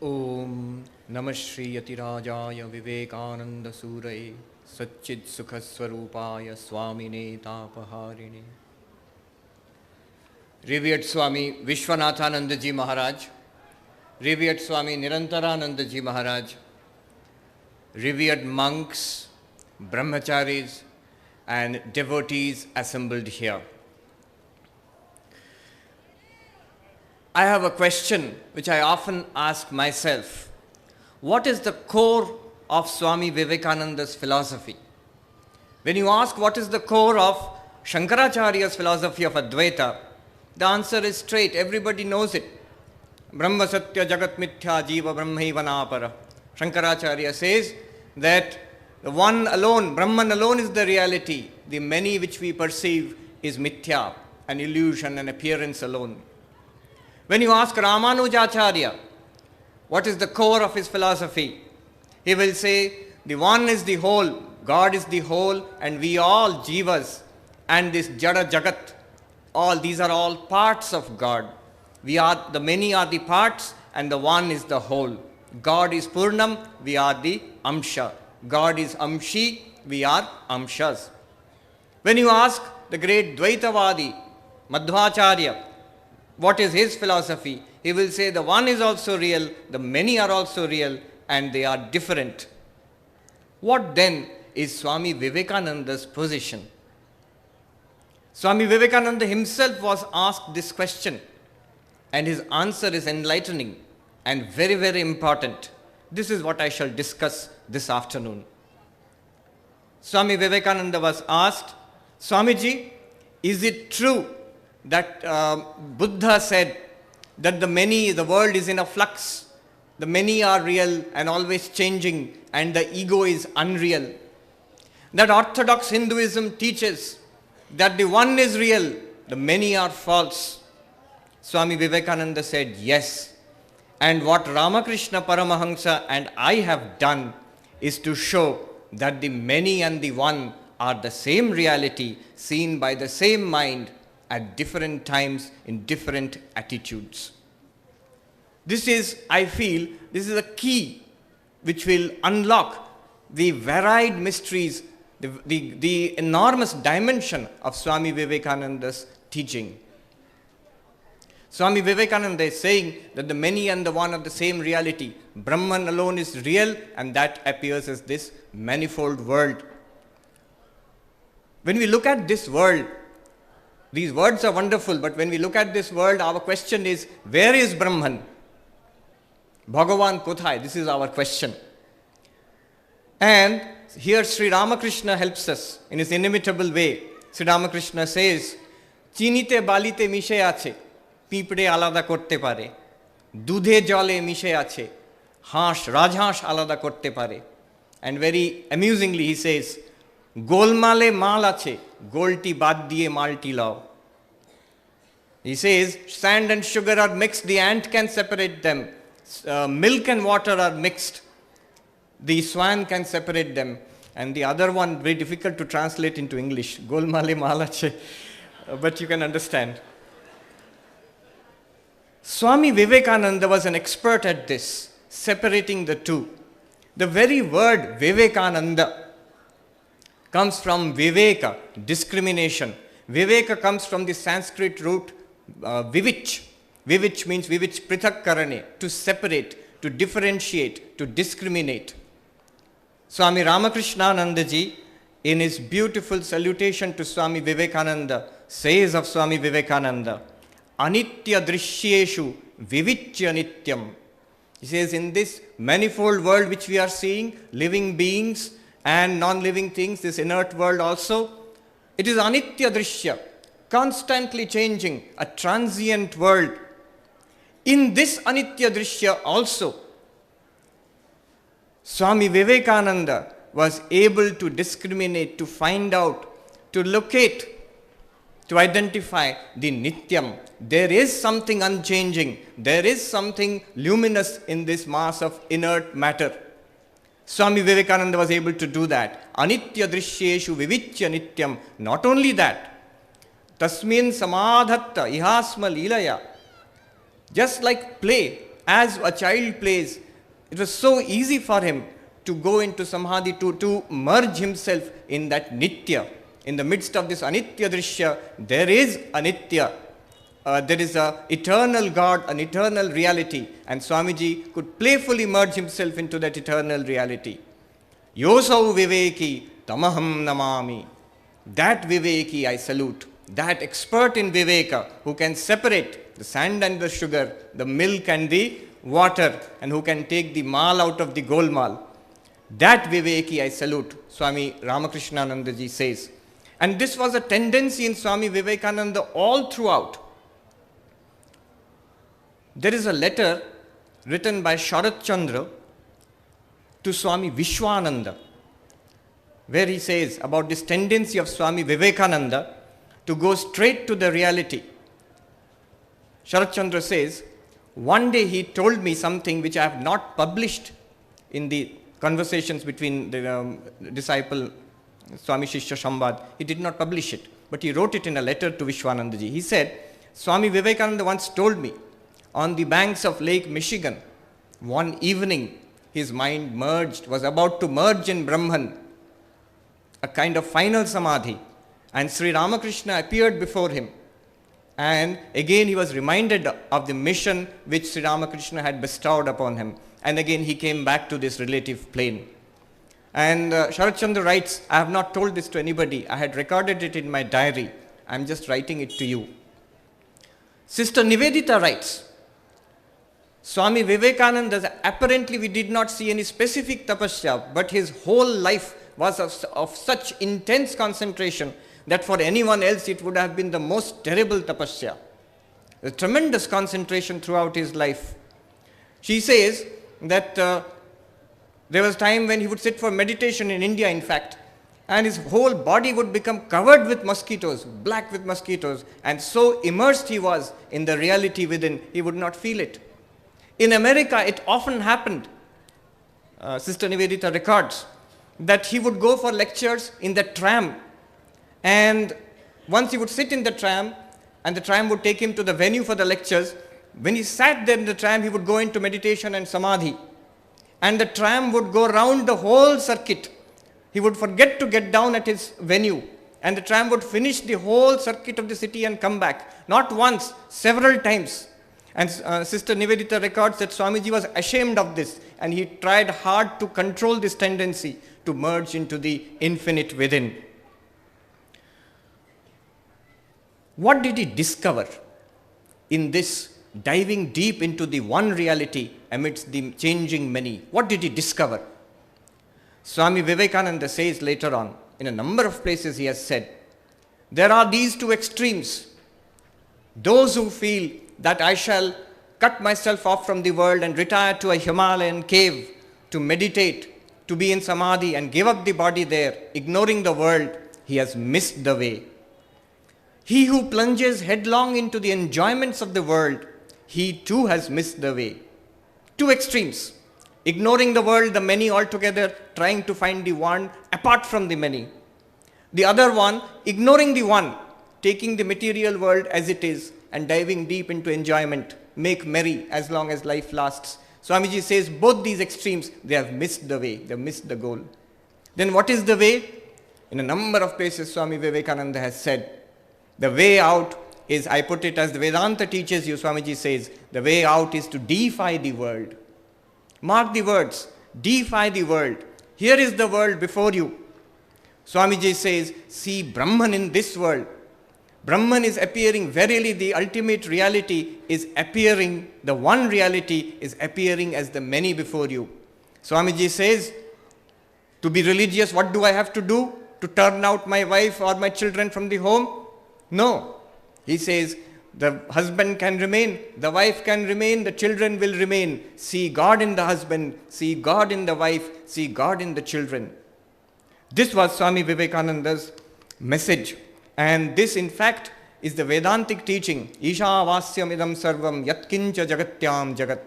Om Namah Shri Yatirajaya Vivekananda Suraye Satchid Sukhaswarupaya Swamine Tapaharine. Revered Swami Vishwanathananda Ji Maharaj, Revered Swami Nirantarananda Ji Maharaj, revered monks, brahmacharis and devotees assembled here. I have a question which I often ask myself. What is the core of Swami Vivekananda's philosophy? When you ask what is the core of Shankaracharya's philosophy of Advaita, the answer is straight, everybody knows it. Brahma Satya Jagat Mithya Jiva Brahmaiva Napara. Shankaracharya says that the one alone, Brahman alone is the reality. The many which we perceive is mithya, an illusion, an appearance alone. When you ask Ramanujacharya, what is the core of his philosophy? He will say, the one is the whole, God is the whole, and we all jivas, and this jada jagat, all these are all parts of God. The many are the parts, and the one is the whole. God is Purnam, we are the Amsha. God is Amshi, we are Amshas. When you ask the great Dvaitavadi, Madhvacharya, what is his philosophy? He will say the one is also real, the many are also real, and they are different. What then is Swami Vivekananda's position? Swami Vivekananda himself was asked this question, and his answer is enlightening and very, very important. This is what I shall discuss this afternoon. Swami Vivekananda was asked, Swamiji, is it true that Buddha said that the world is in a flux, the many are real and always changing, and the ego is unreal? That Orthodox Hinduism teaches that the one is real, the many are false. Swami Vivekananda said yes. And what Ramakrishna Paramahamsa and I have done is to show that the many and the one are the same reality seen by the same mind at different times in different attitudes. This is, I feel, this is a key which will unlock the varied mysteries, the enormous dimension of Swami Vivekananda's teaching. Swami Vivekananda is saying that the many and the one are the same reality. Brahman alone is real, and that appears as this manifold world. When we look at this world, these words are wonderful, but when we look at this world, our question is, where is Brahman? Bhagavan Kothai, this is our question. And here Sri Ramakrishna helps us in his inimitable way. Sri Ramakrishna says, Chinite balite mishe ache, পিঁপড়ে আলাদা করতে পারে, দুধে জলে মিশে আছে, হাঁস রাজহাঁস আলাদা করতে পারে. And very amusingly he says, গোলমালে মাল আছে, গোলটি বাদ দিয়ে মালটি লও. He says, sand and sugar are mixed, the ant can separate them. Milk and water are mixed, the swan can separate them. And the other one, very difficult to translate into English, golmale mal ache, but you can understand. Swami Vivekananda was an expert at this, separating the two. The very word Vivekananda comes from Viveka, discrimination. Viveka comes from the Sanskrit root vivich. Vivich means vivich prithak karane, to separate, to differentiate, to discriminate. Swami Ramakrishnananda Ji, in his beautiful salutation to Swami Vivekananda, says of Swami Vivekananda, Anitya drishyeshu vivichya nityam. He says, in this manifold world which we are seeing, living beings and non-living things, this inert world also, it is anitya drishya, constantly changing, a transient world. In this anitya drishya also, Swami Vivekananda was able to discriminate, to find out, to locate, to identify the nityam. There is something unchanging. There is something luminous in this mass of inert matter. Swami Vivekananda was able to do that. Anitya drishyeshu vivichya nityam. Not only that, tasmin samadhatta ihasma leelaya. Just like play as a child plays, it was so easy for him to go into samadhi, to merge himself in that nitya. In the midst of this anitya drishya, there is anitya. There is an eternal God, an eternal reality, and Swamiji could playfully merge himself into that eternal reality. Yosau viveki tamaham namami. That viveki I salute. That expert in viveka, who can separate the sand and the sugar, the milk and the water, and who can take the mal out of the golmal. That viveki I salute, Swami Ramakrishnanandaji says. And this was a tendency in Swami Vivekananda all throughout. There is a letter written by Sharat Chandra to Swami Vishwananda, where he says about this tendency of Swami Vivekananda to go straight to the reality. Sharat Chandra says, one day he told me something which I have not published in the conversations between the disciple Swami Shishya Shambad. He did not publish it, but he wrote it in a letter to Vishwanandaji. He said, Swami Vivekananda once told me, on the banks of Lake Michigan, one evening his mind was about to merge in Brahman, a kind of final samadhi, and Sri Ramakrishna appeared before him. And again he was reminded of the mission which Sri Ramakrishna had bestowed upon him. And again he came back to this relative plane. And Sharat Chandra writes, I have not told this to anybody. I had recorded it in my diary. I am just writing it to you. Sister Nivedita writes, Swami Vivekananda, apparently we did not see any specific tapasya, but his whole life was of such intense concentration that for anyone else it would have been the most terrible tapasya. A tremendous concentration throughout his life. She says that there was time when he would sit for meditation in India, in fact, and his whole body would become covered with mosquitoes, black with mosquitoes, and so immersed he was in the reality within, he would not feel it. In America, it often happened, Sister Nivedita records, that he would go for lectures in the tram, and once he would sit in the tram, and the tram would take him to the venue for the lectures. When he sat there in the tram, he would go into meditation and samadhi, and the tram would go round the whole circuit. He would forget to get down at his venue, and the tram would finish the whole circuit of the city and come back, not once, several times. And Sister Nivedita records that Swamiji was ashamed of this, and he tried hard to control this tendency to merge into the infinite within. What did he discover in this diving deep into the one reality amidst the changing many? What did he discover? Swami Vivekananda says later on, in a number of places he has said, there are these two extremes. Those who feel that I shall cut myself off from the world and retire to a Himalayan cave to meditate, to be in samadhi and give up the body there, ignoring the world, he has missed the way. He who plunges headlong into the enjoyments of the world, he too has missed the way. Two extremes, ignoring the world, the many altogether, trying to find the one apart from the many. The other one, ignoring the one, taking the material world as it is and diving deep into enjoyment, make merry as long as life lasts. Swamiji says both these extremes, they have missed the way, they have missed the goal. Then what is the way? In a number of places Swami Vivekananda has said, the way out is, I put it as the Vedanta teaches you, Swamiji says, the way out is to defy the world. Mark the words, defy the world. Here is the world before you. Swamiji says, see Brahman in this world. Brahman is appearing, verily the ultimate reality is appearing, the one reality is appearing as the many before you. Swamiji says, to be religious, what do I have to do? To turn out my wife or my children from the home? No. He says, the husband can remain, the wife can remain, the children will remain. See God in the husband, see God in the wife, see God in the children. This was Swami Vivekananda's message. And this, in fact, is the Vedantic teaching. Isha vasyam idam sarvam yatkincha jagatyam jagat.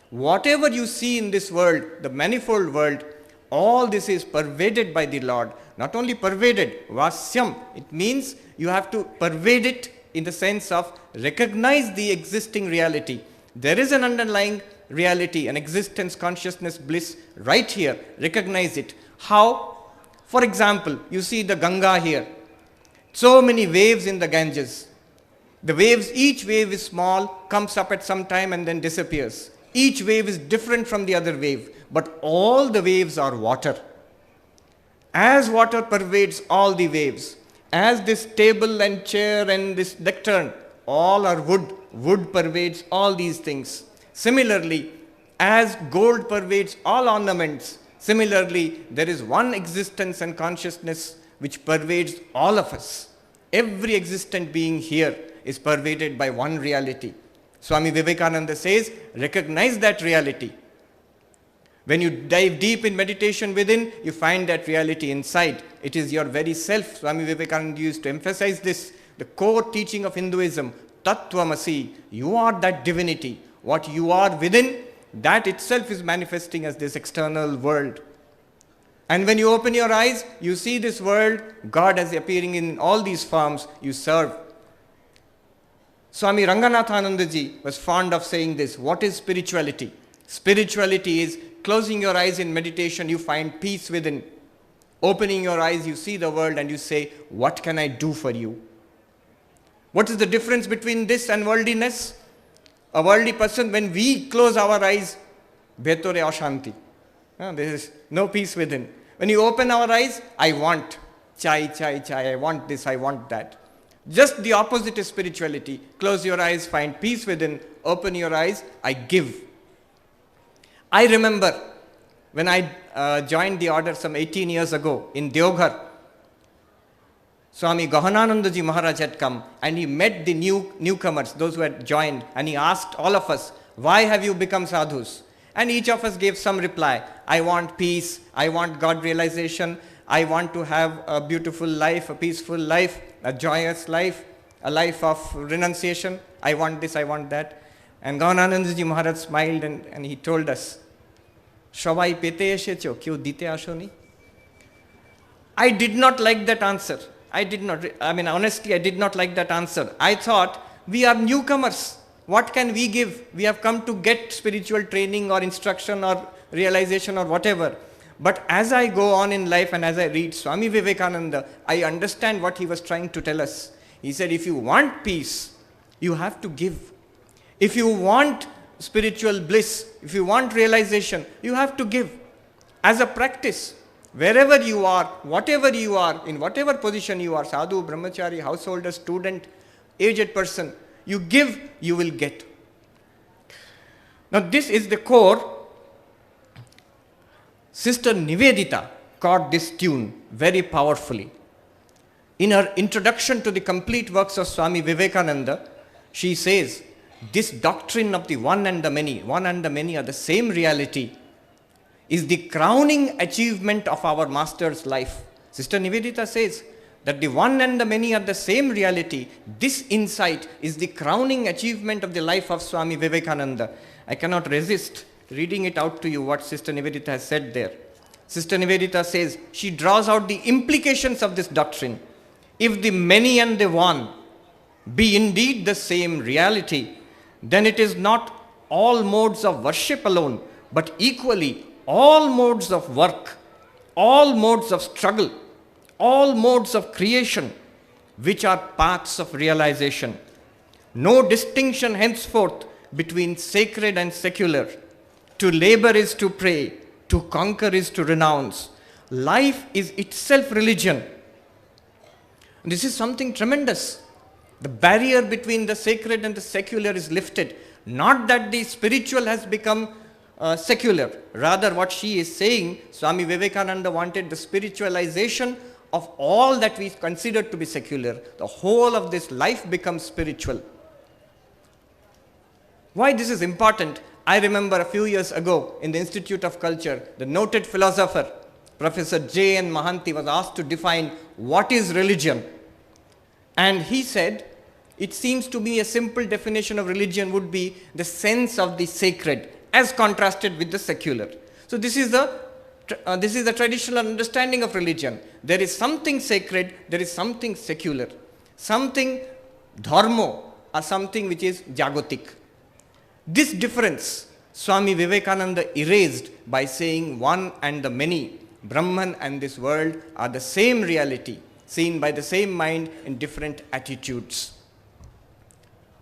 Whatever you see in this world, the manifold world, all this is pervaded by the Lord. Not only pervaded, vasyam, it means you have to pervade it in the sense of recognize the existing reality. There is an underlying reality, an existence, consciousness, bliss right here. Recognize it. How? For example, you see the Ganga here. So many waves in the Ganges. The waves, each wave is small, comes up at some time and then disappears. Each wave is different from the other wave, but all the waves are water. As water pervades all the waves, as this table and chair and this lectern, all are wood. Wood pervades all these things. Similarly, as gold pervades all ornaments, similarly, there is one existence and consciousness which pervades all of us. Every existent being here is pervaded by one reality. Swami Vivekananda says, recognize that reality. When you dive deep in meditation within, you find that reality inside. It is your very self. Swami Vivekananda used to emphasize this. The core teaching of Hinduism, Tattvamasi, you are that divinity. What you are within, that itself is manifesting as this external world. And when you open your eyes, you see this world, God is appearing in all these forms, you serve. Swami Ranganathanandaji was fond of saying this. What is spirituality? Spirituality is closing your eyes in meditation, you find peace within. Opening your eyes, you see the world and you say, what can I do for you? What is the difference between this and worldliness? A worldly person, when we close our eyes, Bhetore Ashanti. There is no peace within. When you open our eyes, I want chai, chai, chai, I want this, I want that. Just the opposite is spirituality. Close your eyes, find peace within. Open your eyes, I give. I remember when I joined the order some 18 years ago in Deoghar, Swami Gahananandaji Maharaj had come and he met the newcomers, those who had joined, and he asked all of us, why have you become sadhus? And each of us gave some reply. I want peace, I want God realization, I want to have a beautiful life, a peaceful life, a joyous life, a life of renunciation. I want this, I want that. And Gahananandaji Maharaj smiled and he told us, Shavai pete eshecho, kyu dite ashoni? I did not like that answer. Honestly, I did not like that answer. I thought, we are newcomers. What can we give? We have come to get spiritual training or instruction or realization or whatever. But as I go on in life and as I read Swami Vivekananda, I understand what he was trying to tell us. He said, if you want peace, you have to give. If you want spiritual bliss, if you want realization, you have to give. As a practice, wherever you are, whatever you are, in whatever position you are, sadhu, brahmachari, householder, student, aged person, you give, you will get. Now this is the core. Sister Nivedita caught this tune very powerfully. In her introduction to the complete works of Swami Vivekananda, she says, this doctrine of the one and the many are the same reality, is the crowning achievement of our Master's life. Sister Nivedita says that the one and the many are the same reality. This insight is the crowning achievement of the life of Swami Vivekananda. I cannot resist reading it out to you what Sister Nivedita has said there. Sister Nivedita says, she draws out the implications of this doctrine. If the many and the one be indeed the same reality, then it is not all modes of worship alone, but equally all modes of work, all modes of struggle, all modes of creation, which are paths of realization. No distinction henceforth between sacred and secular. To labor is to pray, to conquer is to renounce. Life is itself religion. This is something tremendous. The barrier between the sacred and the secular is lifted. Not that the spiritual has become secular. Rather, what she is saying, Swami Vivekananda wanted the spiritualization of all that we consider to be secular. The whole of this life becomes spiritual. Why this is important? I remember a few years ago in the Institute of Culture, the noted philosopher, Professor J. N. Mahanti, was asked to define what is religion. And he said, it seems to me a simple definition of religion would be the sense of the sacred as contrasted with the secular. So this is the traditional understanding of religion. There is something sacred, there is something secular, something dharmo or something which is jagotic. This difference Swami Vivekananda erased by saying one and the many, Brahman and this world are the same reality, seen by the same mind in different attitudes.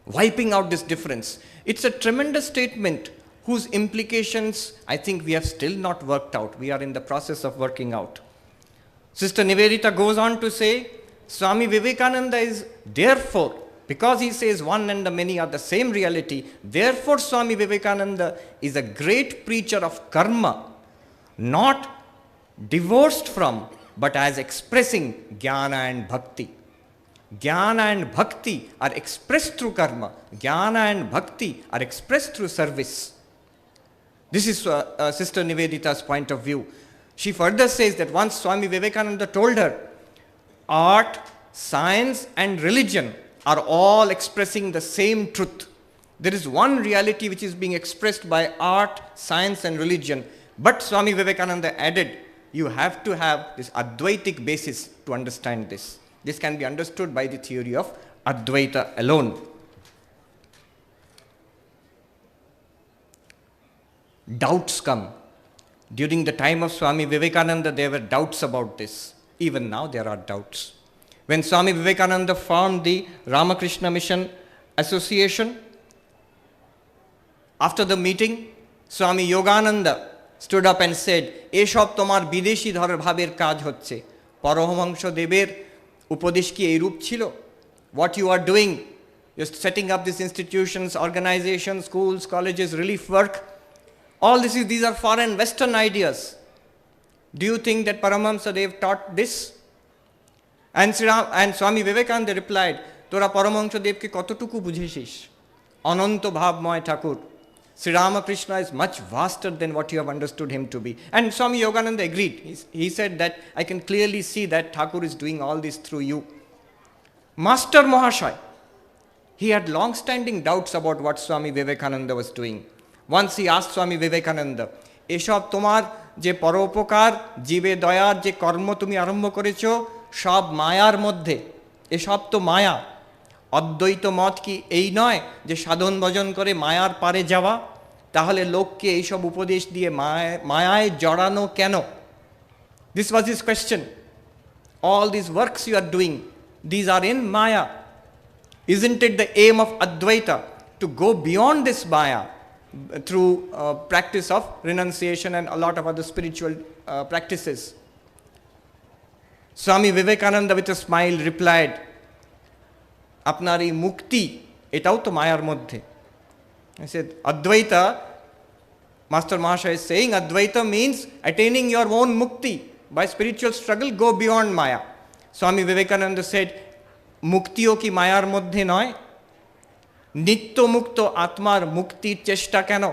Wiping out this difference. It's a tremendous statement whose implications I think we have still not worked out. We are in the process of working out. Sister Nivedita goes on to say, Swami Vivekananda is therefore, because he says one and the many are the same reality, therefore Swami Vivekananda is a great preacher of karma, not divorced from, but as expressing jnana and bhakti. Jnana and bhakti are expressed through karma. Jnana and bhakti are expressed through service. This is Sister Nivedita's point of view. She further says that once Swami Vivekananda told her, art, science and religion are all expressing the same truth. There is one reality which is being expressed by art, science and religion. But Swami Vivekananda added, you have to have this Advaitic basis to understand this. This can be understood by the theory of Advaita alone. Doubts come. During the time of Swami Vivekananda, there were doubts about this. Even now there are doubts. When Swami Vivekananda formed the Ramakrishna Mission Association, after the meeting, Swami Yogananda stood up and said, "Eshab tomar bideshi dhar bhaber kaj hocche. Paramahamsa deber upadesh ki ei roop chilo. What you are doing, you're setting up these institutions, organizations, schools, colleges, relief work. All these are foreign Western ideas. Do you think that Paramahamsa Dev taught this?" And Swami Vivekananda replied, "Tora Paramahamsa Dev ke kototuku bujhesish? Ananta bhavmoy Thakur. Sri Ramakrishna is much vaster than what you have understood him to be." And Swami Yogananda agreed. He said that I can clearly see that Thakur is doing all this through you. Master Mahashaya, he had long-standing doubts about what Swami Vivekananda was doing. Once he asked Swami Vivekananda, "Eshab tomar je paropokar, jibe dayar je karma tumi arambho korecho, shab mayar moddhe, eshab to maya. অদ্বৈত মত কি এই নয় যে সাধন ভজন করে মায়ার পারে যাওয়া? তাহলে লোককে এইসব উপদেশ দিয়ে মায়ায় জড়ানো কেন?" This was his question. All these works you are doing, these are in Maya. Isn't it the aim of Advaita to go beyond this Maya through practice of renunciation and a lot of other spiritual practices? Swami Vivekananda with a smile replied, আপনার এই মুক্তি এটাও তো মায়ার মধ্যে. I said, Advaita, Master Mahashaya is saying Advaita means attaining your own mukti. By spiritual struggle, go beyond Maya. Swami Vivekananda said, মুক্তিও কি মায়ার মধ্যে নয়? নিত্য মুক্ত আত্মার মুক্তির চেষ্টা কেন?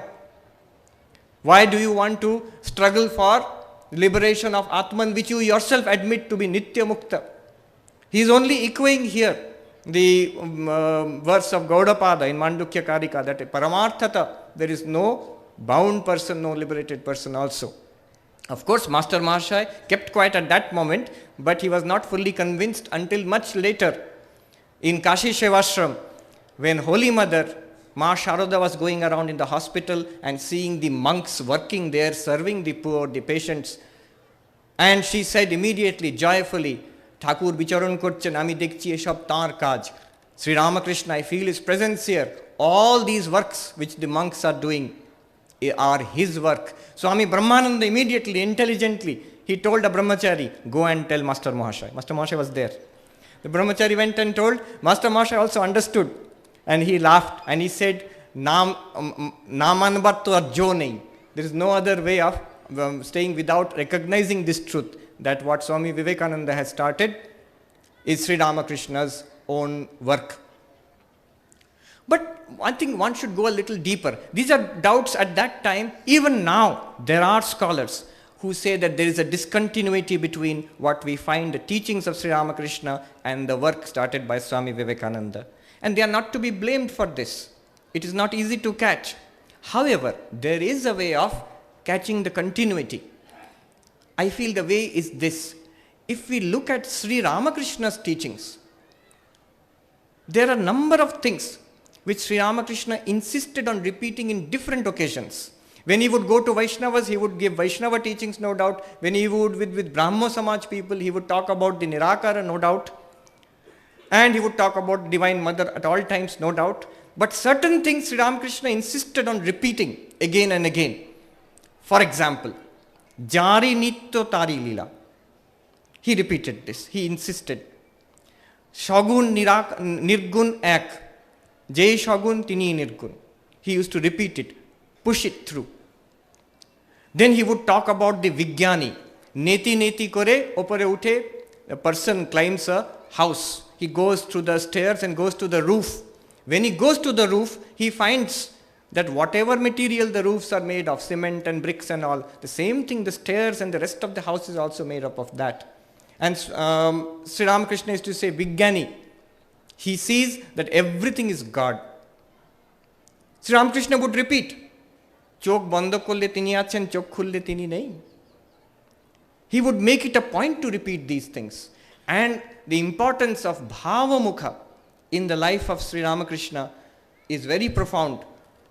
Why do you want to struggle for liberation of Atman which you yourself admit to be Nitya Mukta? He is only echoing here the verse of Gaudapada in Mandukya Karika, that Paramarthata, there is no bound person, no liberated person also. Of course, Master Mahashaya kept quiet at that moment, but he was not fully convinced until much later. In Kashi Shevashram, when Holy Mother, Ma Sharoda, was going around in the hospital and seeing the monks working there, serving the poor, the patients, and she said immediately, joyfully, ঠাকুর বিচরণ করছেন, আমি দেখছি এসব তাঁর কাজ. Sri Ramakrishna, I feel his presence here. All these works which the monks are doing are his work. Swami Brahmananda immediately, intelligently, he told a brahmachari, go and tell Master Mahashaya. Master Mahashaya was there. The brahmachari went and told. Master Mahashaya also understood, and he laughed and he said, namanbar to arjo nahi. There is no other way of staying without recognizing this truth, that what Swami Vivekananda has started is Sri Ramakrishna's own work. But I think one should go a little deeper. These are doubts at that time. Even now, there are scholars who say that there is a discontinuity between what we find the teachings of Sri Ramakrishna and the work started by Swami Vivekananda. And they are not to be blamed for this. It is not easy to catch. However, there is a way of catching the continuity. I feel the way is this. If we look at Sri Ramakrishna's teachings, there are a number of things which Sri Ramakrishna insisted on repeating in different occasions. When he would go to Vaishnavas, he would give Vaishnava teachings, no doubt. When he would with Brahmo Samaj people, he would talk about the Nirakara, no doubt. And he would talk about Divine Mother at all times, no doubt. But certain things Sri Ramakrishna insisted on repeating again and again. For example, Jari Nitto Tari Lila. He repeated this. He insisted. Shagun Nirgun Ek. Jai Shagun Tini Nirgun. He used to repeat it, push it through. Then he would talk about the Vijnani. Neti Neti Kore, Opare Ute, a person climbs a house. He goes through the stairs and goes to the roof. When he goes to the roof, he finds that whatever material the roofs are made of, cement and bricks and all, the same thing, the stairs and the rest of the house is also made up of that. And Sri Ramakrishna used to say, Vijnani. He sees that everything is God. Sri Ramakrishna would repeat, Chok banda korle tini achen, chok khulle tini nahi. He would make it a point to repeat these things. And the importance of Bhava Mukha in the life of Sri Ramakrishna is very profound.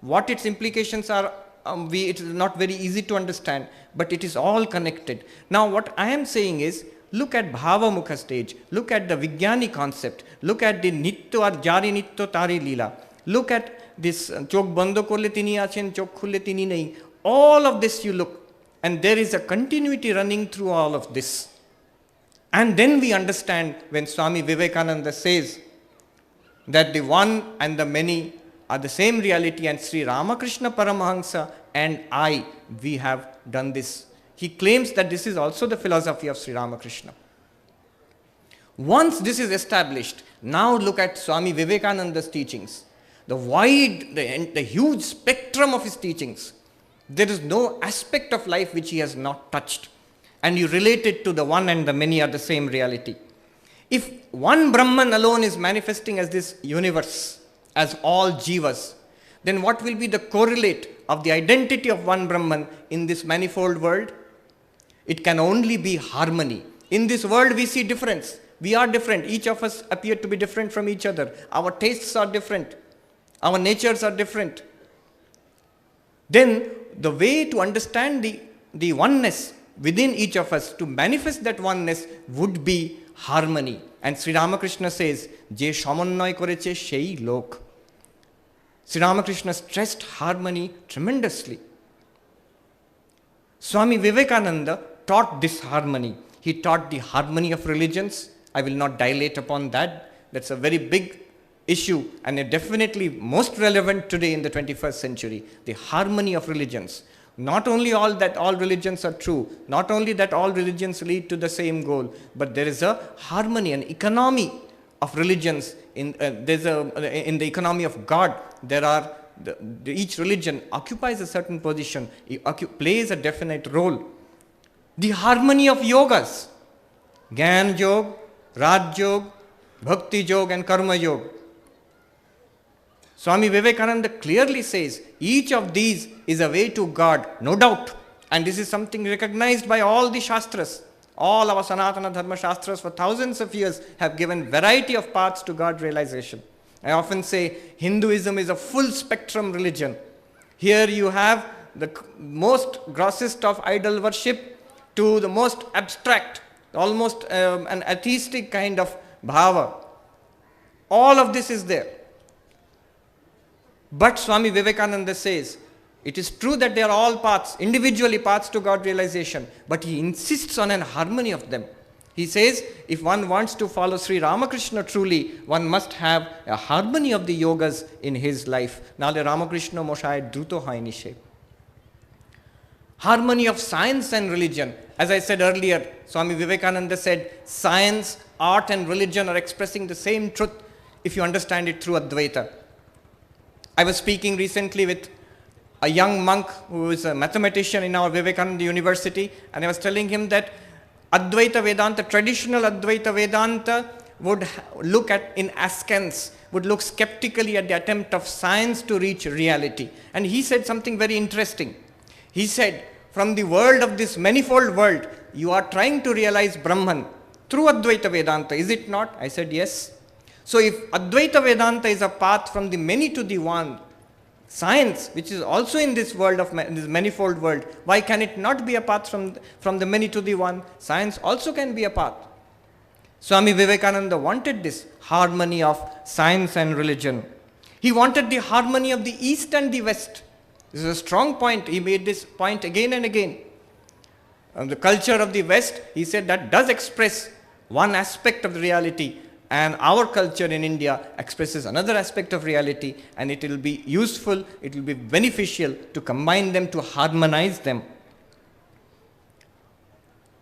What its implications are, it is not very easy to understand, but it is all connected. Now what I am saying is, look at Bhava Mukha stage, look at the Vijnani concept, look at the Nitto or Jari Nitto Tari Lila, look at this Chok Bando Korle Tini Achen, Chok Khulle Tini Nahi. All of this you look, and there is a continuity running through all of this. And then we understand when Swami Vivekananda says that the one and the many are the same reality, and Sri Ramakrishna Paramahansa and I, we have done this. He claims that this is also the philosophy of Sri Ramakrishna. Once this is established, now look at Swami Vivekananda's teachings. The wide, the huge spectrum of his teachings. There is no aspect of life which he has not touched. And you relate it to the one and the many are the same reality. If one Brahman alone is manifesting as this universe, as all jivas, then what will be the correlate of the identity of one Brahman in this manifold world? It can only be harmony. In this world we see difference. We are different. Each of us appear to be different from each other. Our tastes are different. Our natures are different. Then the way to understand the oneness within each of us, to manifest that oneness, would be harmony. And Sri Ramakrishna says, Je samannoy koreche shei lok. Sri Ramakrishna stressed harmony tremendously. Swami Vivekananda taught this harmony. He taught the harmony of religions. I will not dilate upon that. That's a very big issue and definitely most relevant today in the 21st century. The harmony of religions. Not only that all religions are true, not only that all religions lead to the same goal, but there is a harmony, an economy of religions. In the economy of God, there are each religion occupies a certain position, plays a definite role. The harmony of yogas, Gyan Yoga, Raj Yoga, Bhakti Yoga and Karma Yoga. Swami Vivekananda clearly says each of these is a way to God, no doubt. And this is something recognized by all the Shastras. All our Sanatana Dharma Shastras for thousands of years have given variety of paths to God realization. I often say Hinduism is a full spectrum religion. Here you have the most grossest of idol worship to the most abstract, almost an atheistic kind of bhava. All of this is there. But Swami Vivekananda says, it is true that they are all paths, individually paths to God realization, but he insists on an harmony of them. He says, if one wants to follow Sri Ramakrishna truly, one must have a harmony of the yogas in his life. Nale Ramakrishna Moshai Druto Hainishe. Harmony of science and religion. As I said earlier, Swami Vivekananda said, science, art and religion are expressing the same truth if you understand it through Advaita. I was speaking recently with a young monk who is a mathematician in our Vivekananda University, and I was telling him that Advaita Vedanta, traditional Advaita Vedanta would look at, in askance, would look skeptically at the attempt of science to reach reality. And he said something very interesting. He said, from the world of this manifold world, you are trying to realize Brahman through Advaita Vedanta, is it not? I said, yes. So if Advaita Vedanta is a path from the many to the one, Science, which is also in this world of this manifold world, why can it not be a path from the many to the one? Science also can be a path. Swami Vivekananda wanted this harmony of science and religion. He wanted the harmony of the East and the West. This is a strong point. He made this point again and again. The culture of the West, he said, that does express one aspect of the reality, and our culture in India expresses another aspect of reality, and it will be useful, it will be beneficial to combine them, to harmonize them.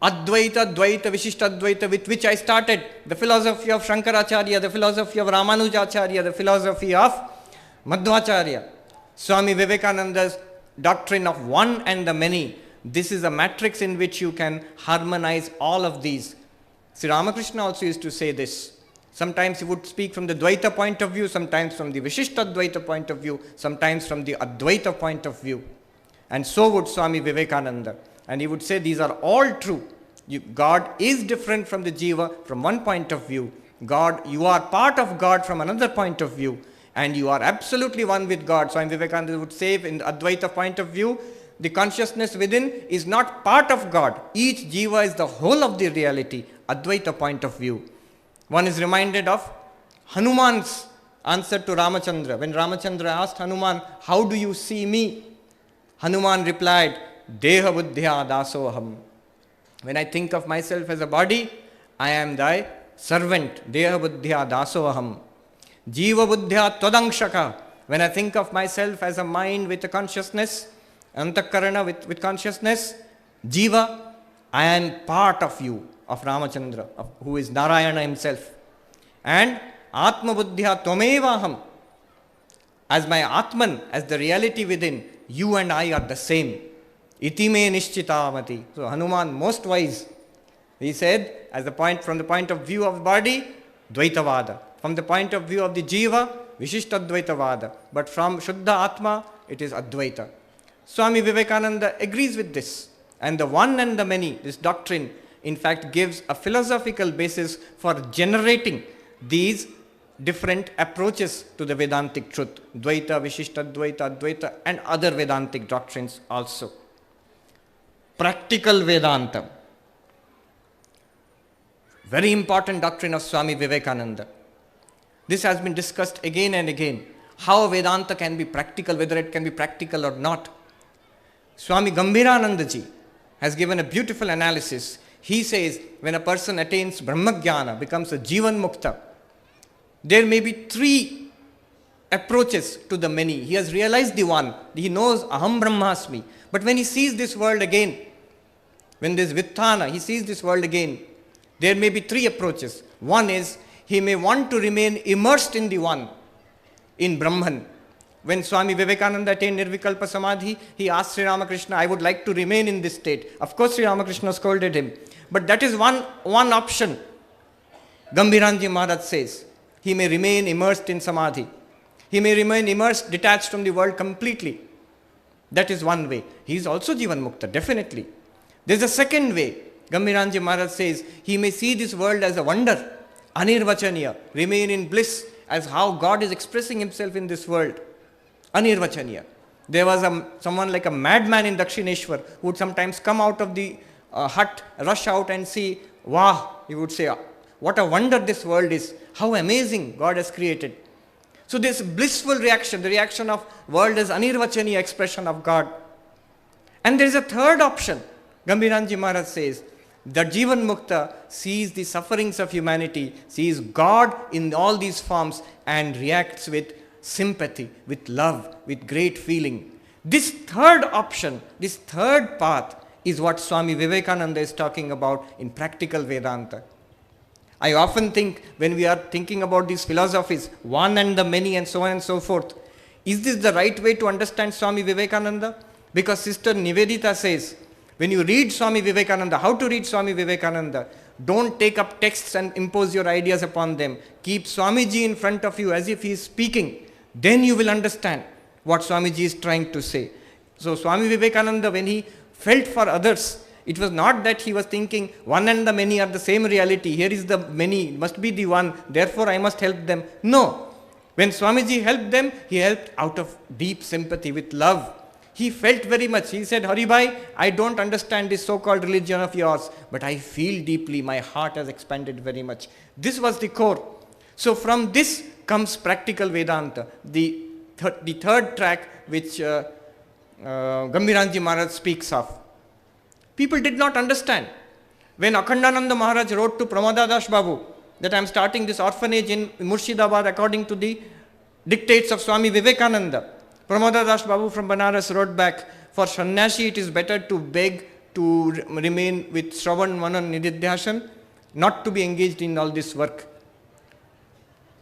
Advaita, Dvaita, Vishishtadvaita, with which I started, the philosophy of Shankaracharya, the philosophy of Ramanujacharya, the philosophy of Madhvacharya. Swami Vivekananda's doctrine of one and the many. This is a matrix in which you can harmonize all of these. Sri Ramakrishna also used to say this. Sometimes he would speak from the Dvaita point of view, sometimes from the Vishishtadvaita point of view, sometimes from the Advaita point of view. And so would Swami Vivekananda. And he would say these are all true. God is different from the Jiva from one point of view. You are part of God from another point of view. And you are absolutely one with God. Swami Vivekananda would say in the Advaita point of view, the consciousness within is not part of God. Each Jiva is the whole of the reality. Advaita point of view. One is reminded of Hanuman's answer to Ramachandra. When Ramachandra asked Hanuman, how do you see me? Hanuman replied, Deha buddhya dasoham. When I think of myself as a body, I am thy servant. Deha buddhya dasoham. Jiva buddhya twadangshaka. When I think of myself as a mind with a consciousness, antakarana with consciousness, Jiva, I am part of you, of Ramachandra, who is Narayana himself. And Atma buddhya tvamevaham. As my Atman, as the reality within, you and I are the same. Itime nishchitamati. So Hanuman, most wise, he said, from the point of view of body, Dvaitavada. From the point of view of the Jiva, Vishishtadvaitavada. But from Shuddha Atma, it is Advaita. Swami Vivekananda agrees with this. And the one and the many, this doctrine, in fact, gives a philosophical basis for generating these different approaches to the Vedantic truth. Dvaita, Vishishtadvaita, Advaita, and other Vedantic doctrines also. Practical Vedanta. Very important doctrine of Swami Vivekananda. This has been discussed again and again. How Vedanta can be practical, whether it can be practical or not. Swami Gambhiranandaji has given a beautiful analysis. He says, when a person attains Brahmajnana, becomes a Jivan Mukta, there may be three approaches to the many. He has realized the one. He knows Aham Brahmasmi. But when he sees this world again, when there is Vitthana, he sees this world again, there may be three approaches. One is, he may want to remain immersed in the one, in Brahman. When Swami Vivekananda attained Nirvikalpa Samadhi, he asked Sri Ramakrishna, I would like to remain in this state. Of course, Sri Ramakrishna scolded him. But that is one option. Gambhiranji Maharaj says, he may remain immersed in Samadhi. He may remain immersed, detached from the world completely. That is one way. He is also Jivan Mukta, definitely. There is a second way. Gambhiranji Maharaj says, he may see this world as a wonder. Anirvachaniya, remain in bliss as how God is expressing himself in this world. Anirvachaniya. There was someone like a madman in Dakshineshwar who would sometimes come out of the hut, rush out and see, wow, he would say, what a wonder this world is. How amazing God has created. So this blissful reaction, the reaction of world as Anirvachaniya expression of God. And there is a third option. Gambhiranji Maharaj says, the Jivan Mukta sees the sufferings of humanity, sees God in all these forms and reacts with sympathy, with love, with great feeling. This third option, this third path is what Swami Vivekananda is talking about in practical Vedanta. I often think when we are thinking about these philosophies, one and the many and so on and so forth, is this the right way to understand Swami Vivekananda? Because Sister Nivedita says, when you read Swami Vivekananda, how to read Swami Vivekananda, don't take up texts and impose your ideas upon them. Keep Swamiji in front of you as if he is speaking. Then you will understand what Swamiji is trying to say. So Swami Vivekananda, when he felt for others, it was not that he was thinking one and the many are the same reality. Here is the many, must be the one, therefore I must help them. No. When Swamiji helped them, he helped out of deep sympathy, with love. He felt very much. He said, Hari Bhai, I don't understand this so-called religion of yours, but I feel deeply. My heart has expanded very much. This was the core. So from this comes practical Vedanta, the third track which Gambhiranji Maharaj speaks of. People did not understand. When Akhandananda Maharaj wrote to Pramada Das Babu that I am starting this orphanage in Murshidabad according to the dictates of Swami Vivekananda, Pramada Das Babu from Banaras wrote back, for sannyasi it is better to beg to remain with Shravan, Manan, Nididhyasana, not to be engaged in all this work.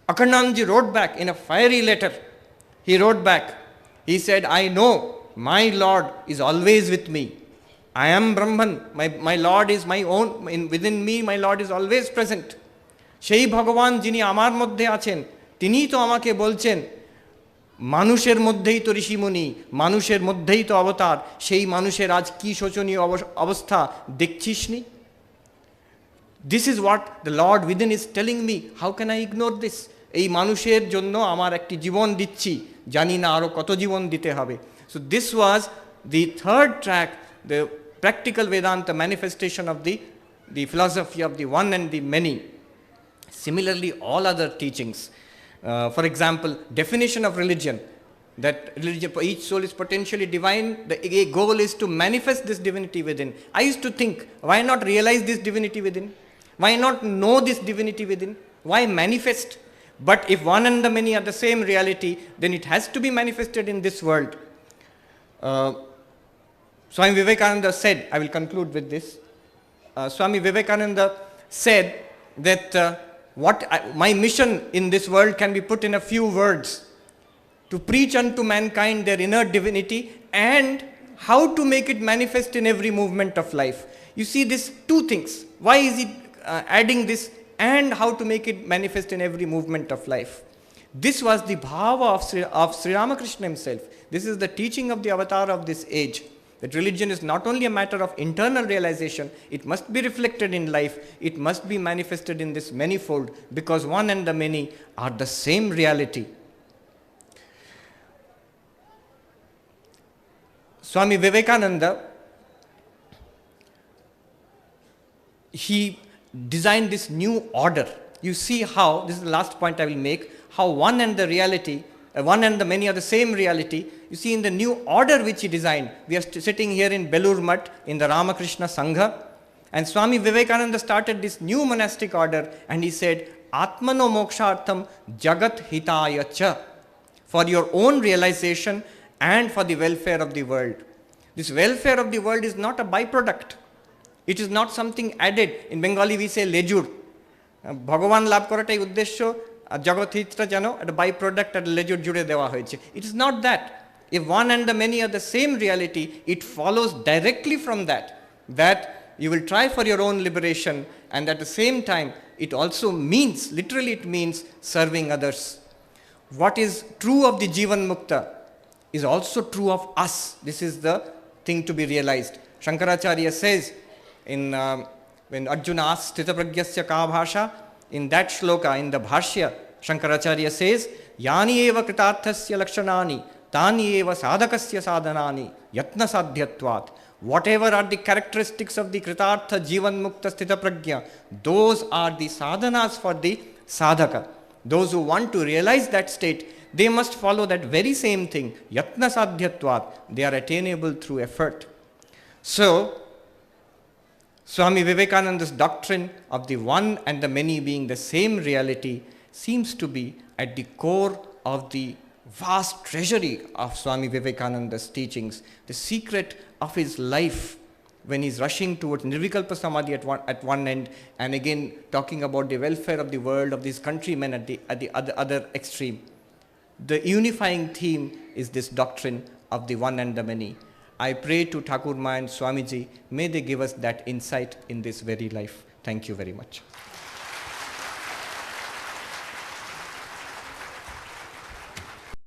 Akhandanandaji wrote back in a fiery letter. He wrote back, he said, I know my Lord is always with me. I am Brahman, my Lord is my own, within me my Lord is always present. Shei Bhagavan jini amar moddhe achen, tini to amake bolchen, মানুষের মধ্যেই তো ঋষিমুনি, মানুষের মধ্যেই তো অবতার, সেই মানুষের আজ কি শোচনীয় অবস্থা দেখছিস নি? This is what the Lord within is telling me. How can I ignore this? এই মানুষের জন্য আমার একটি জীবন দিচ্ছি, জানি না আরো কত জীবন দিতে হবে. So this was the third track, the practical Vedanta manifestation of the philosophy of the one and the many. Similarly, all other teachings. For example, definition of religion, that religion, each soul is potentially divine, the goal is to manifest this divinity within. I used to think, why not realize this divinity within? Why not know this divinity within? Why manifest? But if one and the many are the same reality, then it has to be manifested in this world. Swami Vivekananda said, I will conclude with this, Swami Vivekananda said that my mission in this world can be put in a few words: to preach unto mankind their inner divinity and how to make it manifest in every movement of life. You see these two things. Why is he adding this and how to make it manifest in every movement of life? This was the bhava of Sri Ramakrishna himself. This is the teaching of the avatar of this age. That religion is not only a matter of internal realization, it must be reflected in life, it must be manifested in this manifold, because one and the many are the same reality. Swami Vivekananda, he designed this new order. You see how, this is the last point I will make, how one and the reality, one and the many are the same reality. You see in the new order which he designed, we are sitting here in Belur Math in the Ramakrishna Sangha, and Swami Vivekananda started this new monastic order and he said, Atmano mokshartham jagat hitaya cha, for your own realization and for the welfare of the world. This welfare of the world is not a byproduct. It is not something added. In Bengali we say lejur. Bhagavan labh koratai uddeshyo, jagat hitra jano, at a byproduct at lejur jure dewa hoyeche. It is not that. If one and the many are the same reality, it follows directly from that you will try for your own liberation, and at the same time, it also means, literally it means serving others. What is true of the Jivan Mukta is also true of us. This is the thing to be realized. Shankaracharya says, when Arjuna asks Sthitapragyasya ka bhasha, in that shloka, in the Bhashya, Shankaracharya says, Yani eva kritarthasya lakshanani, Tani eva sadhakasya sadhanani, yatna sadhyatvat. Whatever are the characteristics of the kritartha jivan mukta sthita prajna, those are the sadhanas for the sadhaka. Those who want to realize that state, they must follow that very same thing, yatna sadhyatvat. They are attainable through effort. So, Swami Vivekananda's doctrine of the one and the many being the same reality seems to be at the core of the vast treasury of Swami Vivekananda's teachings, the secret of his life when he's rushing towards Nirvikalpa Samadhi at one end, and again talking about the welfare of the world, of these countrymen at the other extreme. The unifying theme is this doctrine of the one and the many. I pray to Thakur Ma and Swamiji, may they give us that insight in this very life. Thank you very much.